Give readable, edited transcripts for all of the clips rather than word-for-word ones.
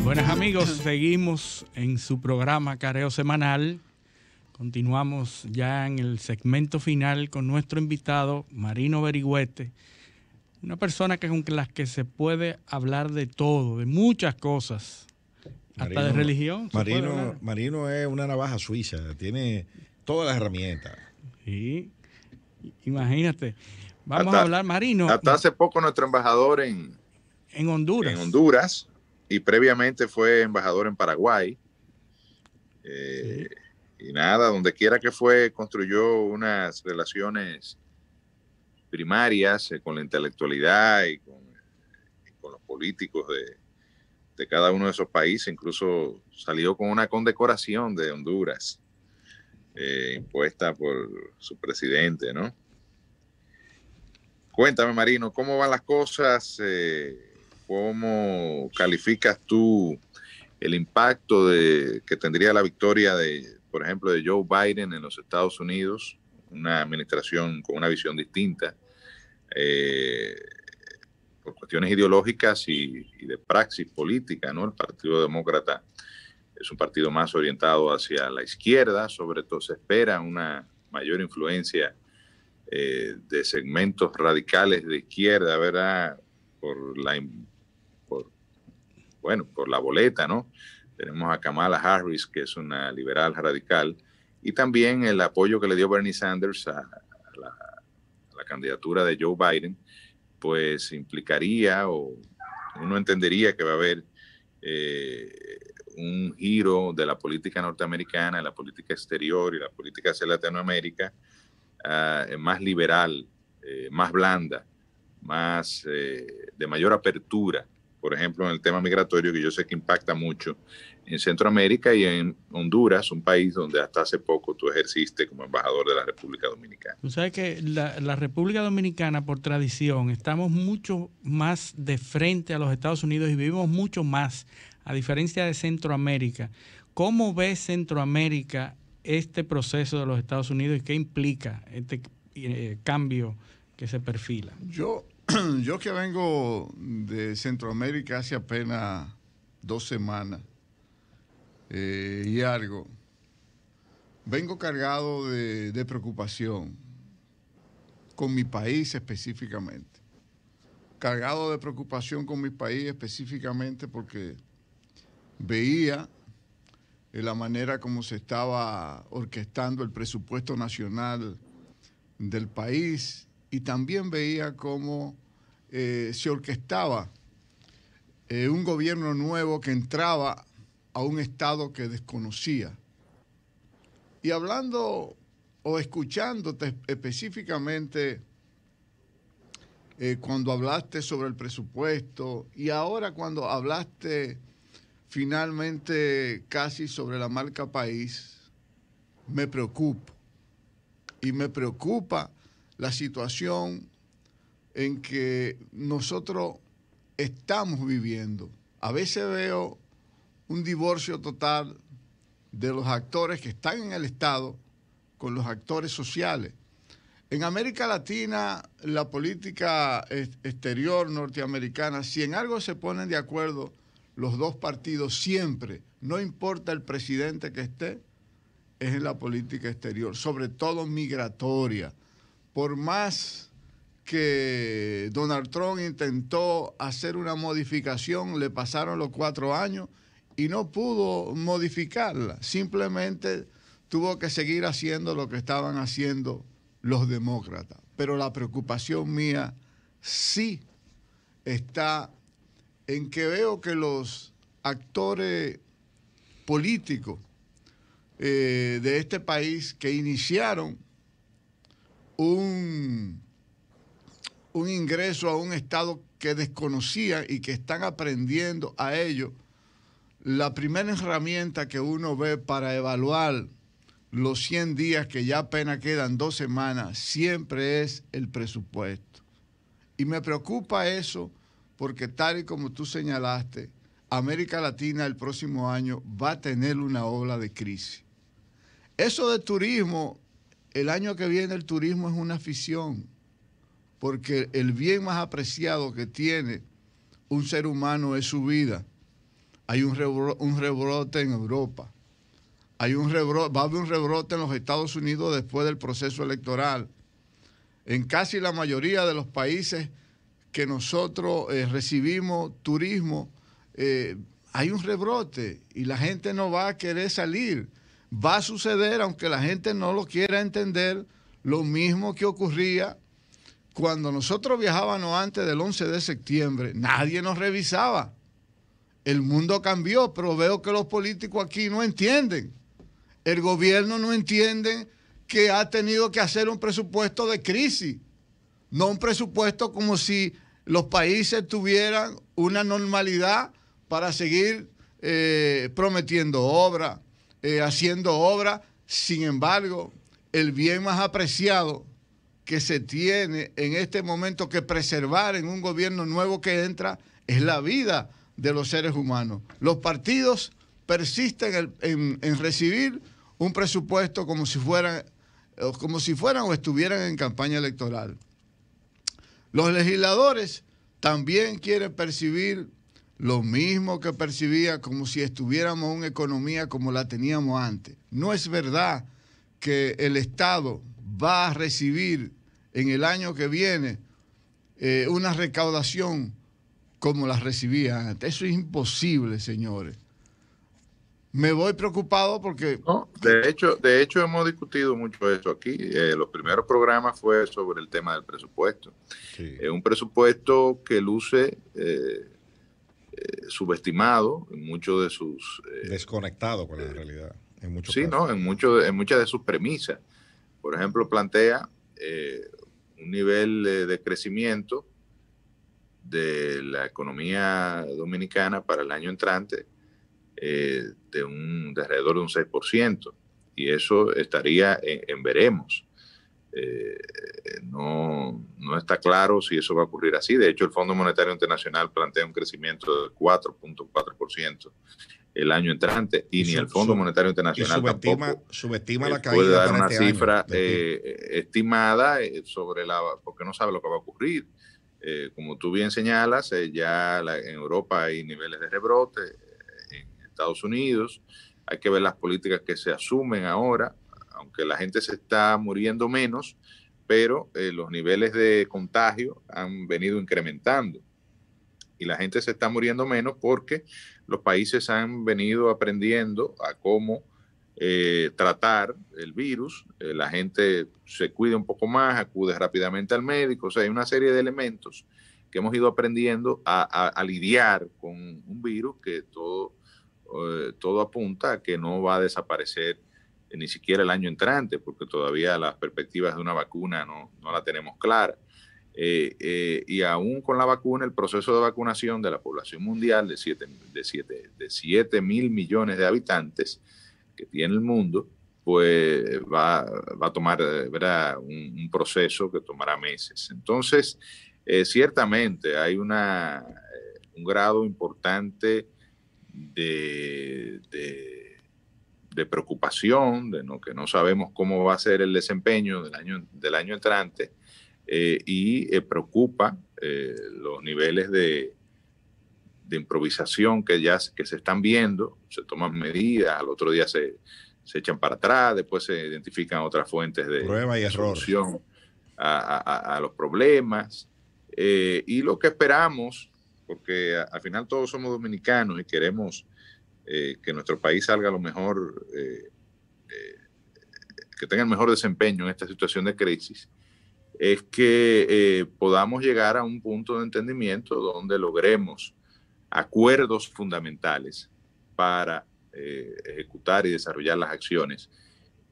Buenas amigos, seguimos en su programa Careo Semanal. Continuamos ya en el segmento final con nuestro invitado Marino Berigüete, una persona con la que se puede hablar de todo, de muchas cosas, hasta de religión. Marino es una navaja suiza, tiene todas las herramientas. Sí, imagínate. Vamos a hablar, Marino. Hasta hace poco nuestro embajador en Honduras y previamente fue embajador en Paraguay. Sí. Y nada, donde quiera que fue, construyó unas relaciones primarias con la intelectualidad y con los políticos de cada uno de esos países. Incluso salió con una condecoración de Honduras impuesta por su presidente, ¿no? Cuéntame, Marino, ¿cómo van las cosas? ¿Cómo calificas tú el impacto que tendría la victoria por ejemplo, de Joe Biden en los Estados Unidos? Una administración con una visión distinta por cuestiones ideológicas y de praxis política, ¿no? El Partido Demócrata es un partido más orientado hacia la izquierda, sobre todo se espera una mayor influencia de segmentos radicales de izquierda, ¿verdad? Por la boleta, ¿no? Tenemos a Kamala Harris, que es una liberal radical, y también el apoyo que le dio Bernie Sanders a la candidatura de Joe Biden, pues implicaría, o uno entendería que va a haber un giro de la política norteamericana, de la política exterior y la política hacia Latinoamérica, más liberal, más blanda, más de mayor apertura, por ejemplo, en el tema migratorio, que yo sé que impacta mucho en Centroamérica y en Honduras, un país donde hasta hace poco tú ejerciste como embajador de la República Dominicana. Tú sabes que la República Dominicana, por tradición, estamos mucho más de frente a los Estados Unidos y vivimos mucho más, a diferencia de Centroamérica. ¿Cómo ve Centroamérica este proceso de los Estados Unidos y qué implica este cambio que se perfila? Yo que vengo de Centroamérica hace apenas 2 semanas y algo, vengo cargado de preocupación con mi país específicamente. Cargado de preocupación con mi país específicamente porque veía la manera como se estaba orquestando el presupuesto nacional del país y también veía cómo se orquestaba un gobierno nuevo que entraba a un estado que desconocía. Y hablando o escuchándote específicamente cuando hablaste sobre el presupuesto y ahora cuando hablaste finalmente casi sobre la marca país, me preocupo. Y me preocupa la situación en que nosotros estamos viviendo. A veces veo un divorcio total de los actores que están en el Estado con los actores sociales. En América Latina, la política exterior norteamericana, si en algo se ponen de acuerdo los dos partidos siempre, no importa el presidente que esté, es en la política exterior, sobre todo migratoria. Por más que Donald Trump intentó hacer una modificación, le pasaron los 4 años y no pudo modificarla. Simplemente tuvo que seguir haciendo lo que estaban haciendo los demócratas. Pero la preocupación mía sí está en que veo que los actores políticos de este país que iniciaron un ingreso a un estado que desconocían y que están aprendiendo a ello, la primera herramienta que uno ve para evaluar los 100 días que ya apenas quedan 2 semanas, siempre es el presupuesto. Y me preocupa eso porque tal y como tú señalaste, América Latina el próximo año va a tener una ola de crisis. Eso de turismo, el año que viene el turismo es una afición, porque el bien más apreciado que tiene un ser humano es su vida. hay un rebrote en Europa, va a haber un rebrote en los Estados Unidos después del proceso electoral. En casi la mayoría de los países que nosotros recibimos turismo, hay un rebrote y la gente no va a querer salir. Va a suceder, aunque la gente no lo quiera entender, lo mismo que ocurría cuando nosotros viajábamos antes del 11 de septiembre. Nadie nos revisaba. El mundo cambió, pero veo que los políticos aquí no entienden. El gobierno no entiende que ha tenido que hacer un presupuesto de crisis, no un presupuesto como si los países tuvieran una normalidad para seguir prometiendo obra, haciendo obra. Sin embargo, el bien más apreciado que se tiene en este momento que preservar en un gobierno nuevo que entra es la vida de los seres humanos. Los partidos persisten en recibir un presupuesto como si fueran o estuvieran en campaña electoral. Los legisladores también quieren percibir lo mismo que percibía, como si estuviéramos en una economía como la teníamos antes. No es verdad que el Estado va a recibir en el año que viene una recaudación como la recibía antes. Eso es imposible, señores. Me voy preocupado porque... No, de hecho hemos discutido mucho eso aquí. Los primeros programas fue sobre el tema del presupuesto. Sí. Un presupuesto que luce subestimado en muchos de sus... desconectado con la realidad. En muchos sí, casos. ¿no? En muchas de sus premisas. Por ejemplo, plantea un nivel de crecimiento de la economía dominicana para el año entrante de alrededor de un 6%, y eso estaría en veremos. No está claro si eso va a ocurrir así. De hecho, el Fondo Monetario Internacional plantea un crecimiento de 4.4% el año entrante, y ni el Fondo Monetario Internacional subestima la caída puede dar para una este cifra año, estimada porque no sabe lo que va a ocurrir. Como tú bien señalas, ya en Europa hay niveles de rebrote, en Estados Unidos hay que ver las políticas que se asumen ahora, aunque la gente se está muriendo menos, pero los niveles de contagio han venido incrementando y la gente se está muriendo menos porque los países han venido aprendiendo a cómo tratar el virus. La gente se cuida un poco más, acude rápidamente al médico. O sea, hay una serie de elementos que hemos ido aprendiendo a lidiar con un virus que todo apunta a que no va a desaparecer ni siquiera el año entrante, porque todavía las perspectivas de una vacuna no la tenemos clara. Y aún con la vacuna, el proceso de vacunación de la población mundial de 7 mil millones de habitantes que tiene el mundo, pues va a tomar, ¿verdad?, un proceso que tomará meses. Entonces, ciertamente hay un grado importante de preocupación, que no sabemos cómo va a ser el desempeño del año entrante, y preocupa los niveles de improvisación que se están viendo. Se toman medidas, al otro día se echan para atrás, después se identifican otras fuentes de prueba y solución a los problemas. Y lo que esperamos, porque al final todos somos dominicanos y queremos que nuestro país salga lo mejor, que tenga el mejor desempeño en esta situación de crisis, es que podamos llegar a un punto de entendimiento donde logremos acuerdos fundamentales para ejecutar y desarrollar las acciones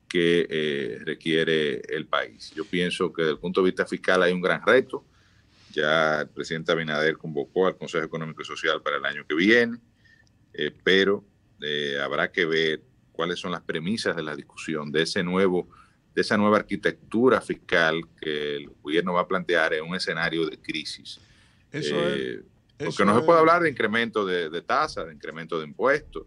que requiere el país. Yo pienso que desde el punto de vista fiscal hay un gran reto. Ya el presidente Abinader convocó al Consejo Económico y Social para el año que viene, pero habrá que ver cuáles son las premisas de la discusión de esa nueva arquitectura fiscal que el gobierno va a plantear en un escenario de crisis. Porque no se puede hablar de incremento de tasas, de incremento de impuestos,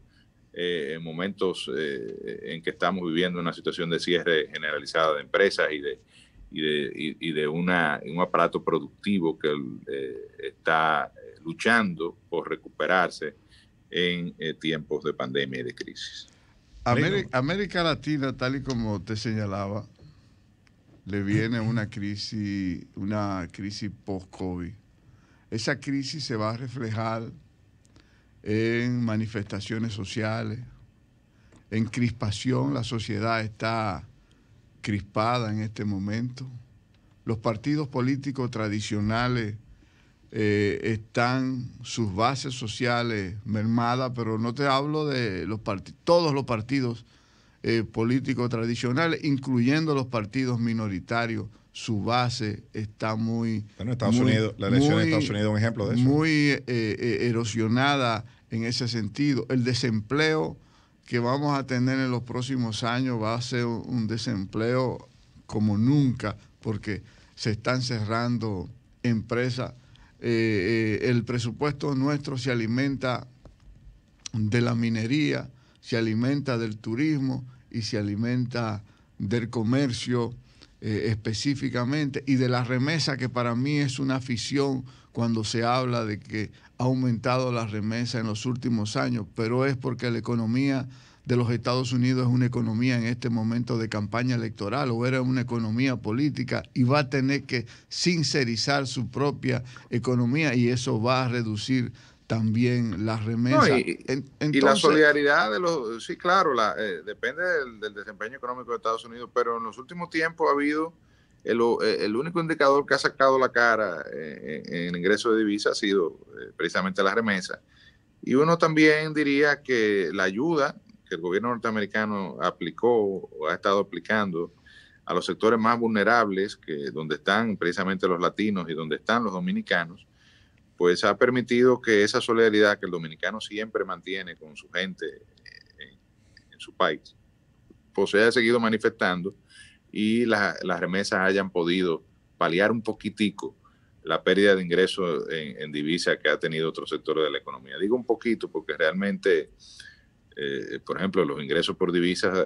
en momentos en que estamos viviendo una situación de cierre generalizada de empresas y de un aparato productivo que está luchando por recuperarse en tiempos de pandemia y de crisis. América Latina, tal y como te señalaba, le viene una crisis post-COVID. Esa crisis se va a reflejar en manifestaciones sociales, en crispación. La sociedad está crispada en este momento. Los partidos políticos tradicionales están sus bases sociales mermadas, pero no te hablo de todos los partidos políticos tradicionales, incluyendo los partidos minoritarios. Su base está muy... Bueno, Estados Unidos, la elección de Estados Unidos es un ejemplo de eso. Muy erosionada en ese sentido. El desempleo que vamos a tener en los próximos años va a ser un desempleo como nunca, porque se están cerrando empresas. El presupuesto nuestro se alimenta de la minería, se alimenta del turismo y se alimenta del comercio específicamente, y de la remesa, que para mí es una afición cuando se habla de que ha aumentado la remesa en los últimos años, pero es porque la economía de los Estados Unidos es una economía en este momento de campaña electoral, o era una economía política, y va a tener que sincerizar su propia economía, y eso va a reducir también la remesa. No, y la solidaridad de los... Sí, claro, depende del desempeño económico de Estados Unidos, pero en los últimos tiempos ha habido... El único indicador que ha sacado la cara en ingreso de divisas ha sido precisamente la remesa. Y uno también diría que la ayuda que el gobierno norteamericano aplicó o ha estado aplicando a los sectores más vulnerables, donde están precisamente los latinos y donde están los dominicanos, pues ha permitido que esa solidaridad que el dominicano siempre mantiene con su gente en su país, pues se haya seguido manifestando, y las remesas hayan podido paliar un poquitico la pérdida de ingresos en divisa que ha tenido otros sectores de la economía. Digo un poquito porque realmente, por ejemplo, los ingresos por divisas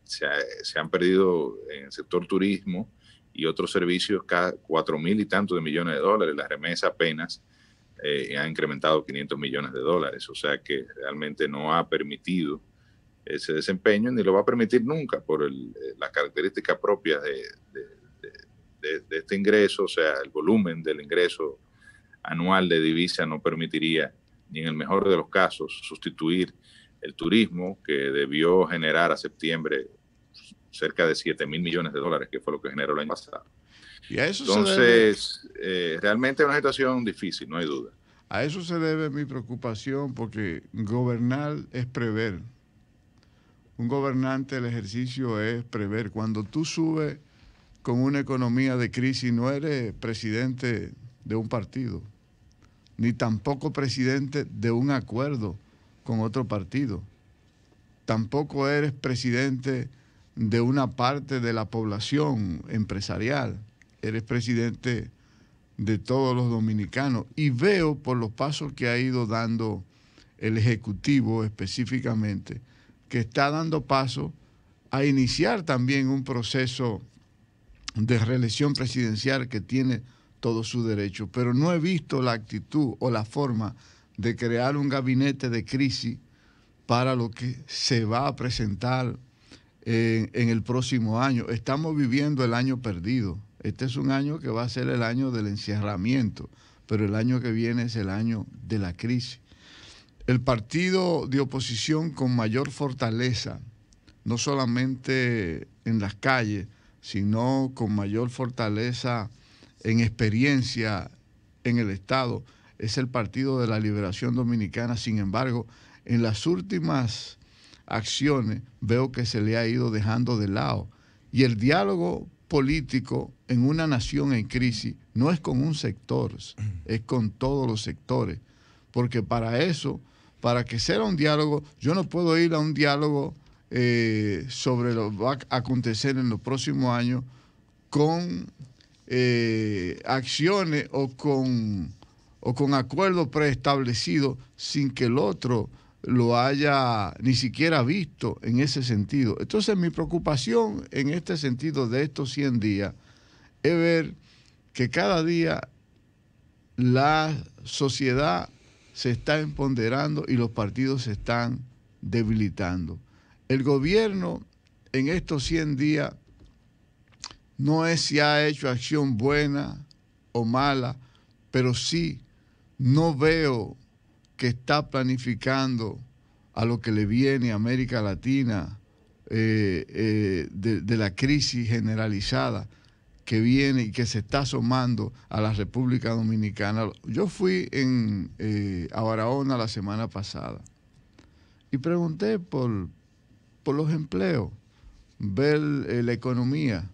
se han perdido en el sector turismo y otros servicios, 4,000 y tantos de millones de dólares. La remesa apenas ha incrementado 500 millones de dólares. O sea que realmente no ha permitido ese desempeño, ni lo va a permitir nunca por las características propias de este ingreso. O sea, el volumen del ingreso anual de divisa no permitiría, ni en el mejor de los casos, sustituir el turismo, que debió generar a septiembre cerca de 7,000 millones de dólares, que fue lo que generó el año pasado. Y a eso entonces, realmente es una situación difícil, no hay duda. A eso se debe mi preocupación, porque gobernar es prever. Un gobernante, el ejercicio es prever. Cuando tú subes con una economía de crisis, no eres presidente de un partido, ni tampoco presidente de un acuerdo con otro partido. Tampoco eres presidente de una parte de la población empresarial. Eres presidente de todos los dominicanos. Y veo por los pasos que ha ido dando el Ejecutivo específicamente, que está dando paso a iniciar también un proceso de reelección presidencial que tiene todo su derecho. Pero no he visto la actitud o la forma de crear un gabinete de crisis para lo que se va a presentar en el próximo año. Estamos viviendo el año perdido. Este es un año que va a ser el año del encierramiento, pero el año que viene es el año de la crisis. El partido de oposición con mayor fortaleza, no solamente en las calles, sino con mayor fortaleza en experiencia en el Estado, es el Partido de la Liberación Dominicana. Sin embargo, en las últimas acciones veo que se le ha ido dejando de lado. Y el diálogo político en una nación en crisis no es con un sector, es con todos los sectores. Porque para eso, para que sea un diálogo, yo no puedo ir a un diálogo sobre lo que va a acontecer en los próximos años con acciones o con acuerdos preestablecidos sin que el otro lo haya ni siquiera visto en ese sentido. Entonces mi preocupación en este sentido de estos 100 días es ver que cada día la sociedad se está empoderando y los partidos se están debilitando. El gobierno en estos 100 días no es si ha hecho acción buena o mala, pero sí no veo que está planificando a lo que le viene a América Latina de la crisis generalizada que viene y que se está asomando a la República Dominicana. Yo fui a Barahona la semana pasada y pregunté por los empleos, ver la economía.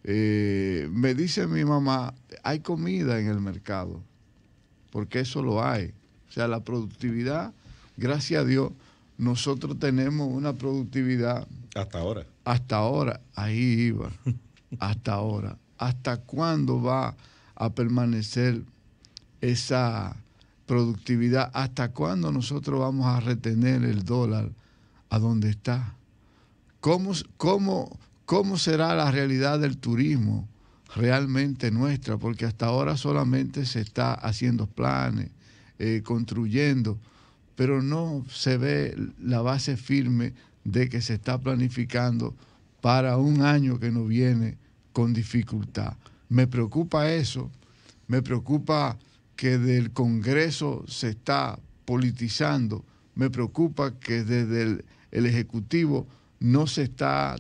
Me dice mi mamá, hay comida en el mercado, porque eso lo hay. O sea, la productividad, gracias a Dios, nosotros tenemos una productividad. Hasta ahora. Hasta ahora, ahí iba. Hasta ahora. ¿Hasta cuándo va a permanecer esa productividad? ¿Hasta cuándo nosotros vamos a retener el dólar a donde está? ¿Cómo será la realidad del turismo realmente nuestra? Porque hasta ahora solamente se está haciendo planes, construyendo, pero no se ve la base firme de que se está planificando para un año que nos viene con dificultad. Me preocupa eso, me preocupa que del Congreso se está politizando, me preocupa que desde el Ejecutivo no se está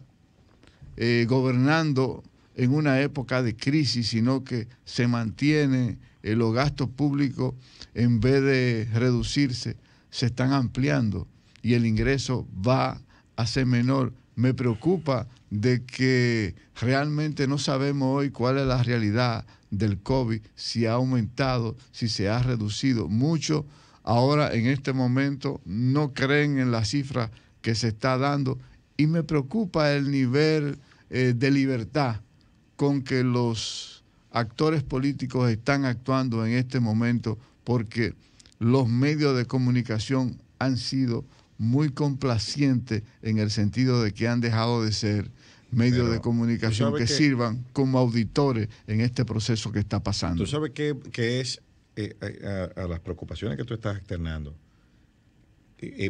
gobernando en una época de crisis, sino que se mantiene los gastos públicos, en vez de reducirse, se están ampliando y el ingreso va a ser menor. Me preocupa de que realmente no sabemos hoy cuál es la realidad del COVID, si ha aumentado, si se ha reducido. Muchos ahora en este momento no creen en la cifra que se está dando y me preocupa el nivel de libertad con que los actores políticos están actuando en este momento, porque los medios de comunicación han sido muy complacientes en el sentido de que han dejado de ser medios de comunicación que sirvan como auditores en este proceso que está pasando. ¿Tú sabes qué es a las preocupaciones que tú estás externando?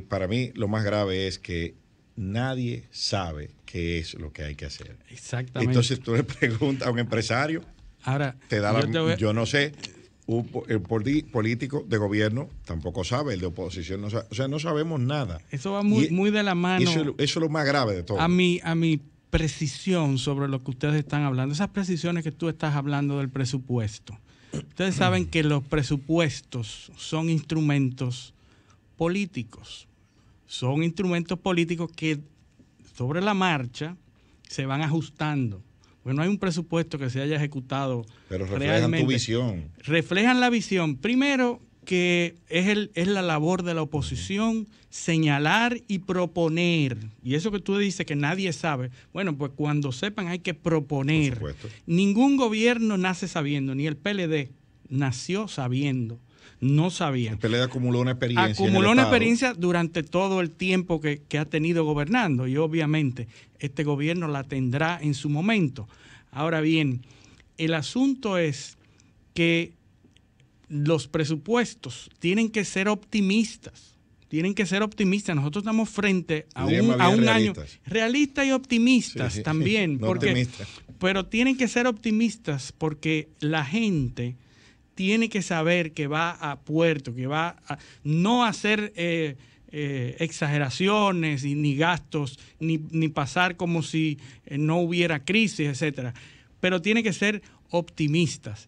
Para mí lo más grave es que nadie sabe qué es lo que hay que hacer. Exactamente. Entonces tú le preguntas a un empresario, ahora te da yo no sé, el político de gobierno tampoco sabe, el de oposición no sabe, o sea, no sabemos nada. Eso va muy de la mano. Eso es lo más grave de todo. A mi precisión sobre lo que ustedes están hablando, esas precisiones que tú estás hablando del presupuesto. Ustedes saben que los presupuestos son instrumentos políticos. Son instrumentos políticos que sobre la marcha se van ajustando. Porque no hay un presupuesto que se haya ejecutado. Pero reflejan tu visión. Reflejan la visión. Primero, que es la labor de la oposición señalar y proponer. Y eso que tú dices que nadie sabe, bueno, pues cuando sepan hay que proponer. Ningún gobierno nace sabiendo, ni el PLD nació sabiendo. No sabía. El PLD acumuló una experiencia. Acumuló una experiencia durante todo el tiempo que ha tenido gobernando y obviamente este gobierno la tendrá en su momento. Ahora bien, el asunto es que los presupuestos tienen que ser optimistas. Tienen que ser optimistas. Nosotros estamos frente a un año realistas y optimistas también. No porque, optimistas. Pero tienen que ser optimistas porque la gente tiene que saber que va a puerto, que va a no hacer exageraciones ni gastos, ni pasar como si no hubiera crisis, etcétera. Pero tiene que ser optimistas.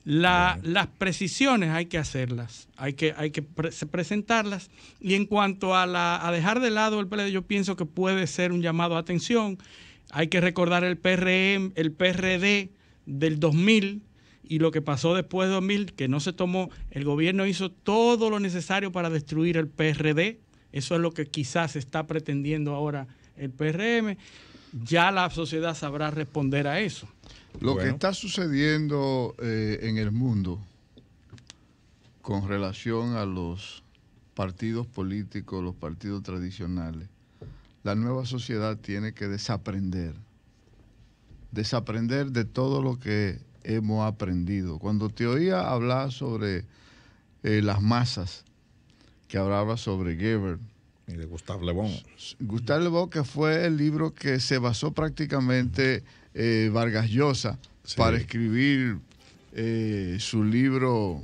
Las precisiones hay que hacerlas, hay que presentarlas. Y en cuanto a dejar de lado el PLD, yo pienso que puede ser un llamado a atención. Hay que recordar el PRD del 2000 y lo que pasó después de 2000, que no se tomó. El gobierno hizo todo lo necesario para destruir el PRD. Eso es lo que quizás está pretendiendo ahora el PRM. Ya la sociedad sabrá responder a eso. Lo que está sucediendo en el mundo con relación a los partidos políticos, los partidos tradicionales, la nueva sociedad tiene que desaprender de todo lo que hemos aprendido. Cuando te oía hablar sobre Las masas, que hablaba sobre Geber. Y de Gustave Le Bon. Gustave Le Bon, que fue el libro que se basó prácticamente Vargas Llosa para escribir su libro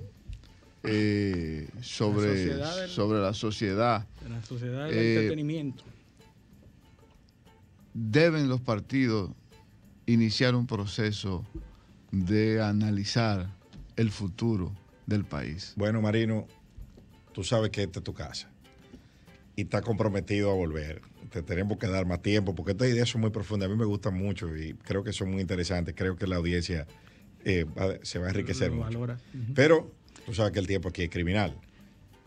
sobre la sociedad. La sociedad del entretenimiento. Deben los partidos iniciar un proceso de analizar el futuro del país. Bueno, Marino, tú sabes que esta es tu casa y estás comprometido a volver. Te tenemos que dar más tiempo porque estas ideas son muy profundas. A mí me gustan mucho y creo que son muy interesantes. Creo que la audiencia se va a enriquecer mucho. Pero tú sabes que el tiempo aquí es criminal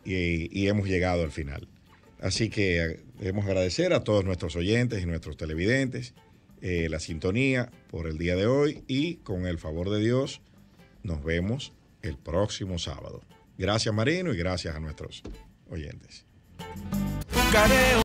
y hemos llegado al final. Así que debemos agradecer a todos nuestros oyentes y nuestros televidentes la sintonía por el día de hoy y con el favor de Dios nos vemos el próximo sábado. Gracias, Marino, y gracias a nuestros oyentes.